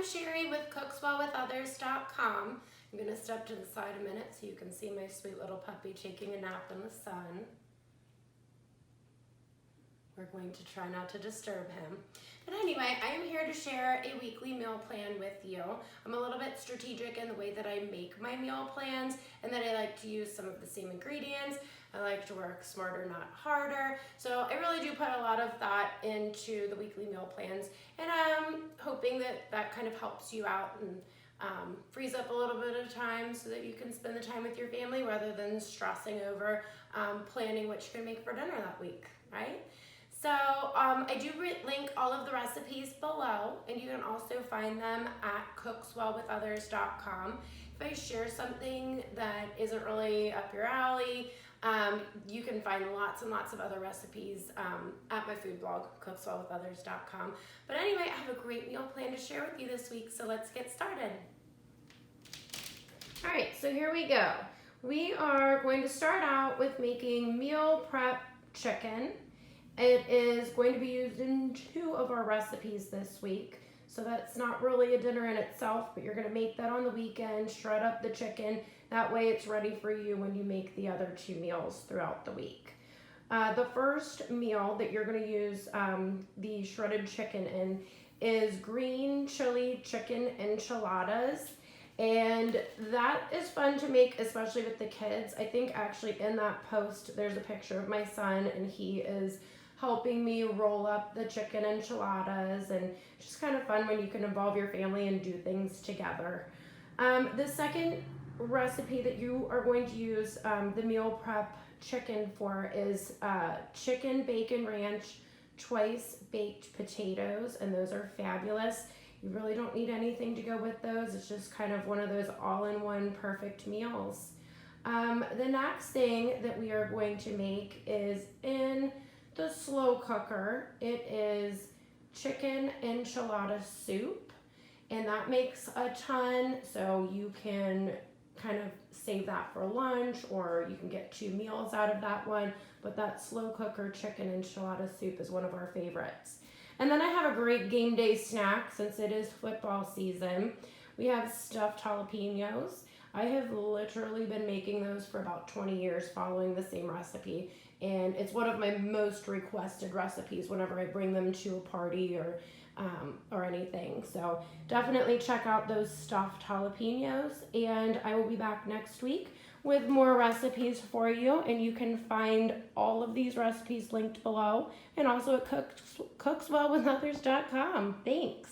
I'm Cheri with cookswellwithothers.com. I'm going to step to the side a minute so you can see my sweet little puppy taking a nap in the sun. We're going to try not to disturb him. But anyway, I am here to share a weekly meal plan with you. I'm a little bit strategic in the way that I make my meal plans, and that I like to use some of the same ingredients. I like to work smarter, not harder. So I really do put a lot of thought into the weekly meal plans, and I'm hoping that that kind of helps you out and frees up a little bit of time so that you can spend the time with your family rather than stressing over planning what you're gonna make for dinner that week, right? So I do link all of the recipes below, and you can also find them at cookswellwithothers.com. If I share something that isn't really up your alley, you can find lots and lots of other recipes at my food blog, cookswellwithothers.com. But anyway, I have a great meal plan to share with you this week, so let's get started. All right, so here we go. We are going to start out with making meal prep chicken. It is going to be used in 2 of our recipes this week. So that's not really a dinner in itself, but you're gonna make that on the weekend, shred up the chicken. That way it's ready for you when you make the other 2 meals throughout the week. The first meal that you're gonna use the shredded chicken in is green chili chicken enchiladas. And that is fun to make, especially with the kids. I think actually in that post, there's a picture of my son, and he is helping me roll up the chicken enchiladas, and it's just kind of fun when you can involve your family and do things together. The second recipe that you are going to use the meal prep chicken for is chicken bacon ranch twice baked potatoes, and those are fabulous. You really don't need anything to go with those. It's just kind of one of those all-in-one perfect meals. The next thing that we are going to make is in the slow cooker. It is chicken enchilada soup, and that makes a ton, so you can kind of save that for lunch, or you can get 2 meals out of that one. But that slow cooker chicken enchilada soup is one of our favorites. And then I have a great game day snack since it is football season. We have stuffed jalapenos. I have literally been making those for about 20 years following the same recipe, and it's one of my most requested recipes whenever I bring them to a party or anything. So definitely check out those stuffed jalapenos, and I will be back next week with more recipes for you, and you can find all of these recipes linked below and also at cookswellwithothers.com. Thanks.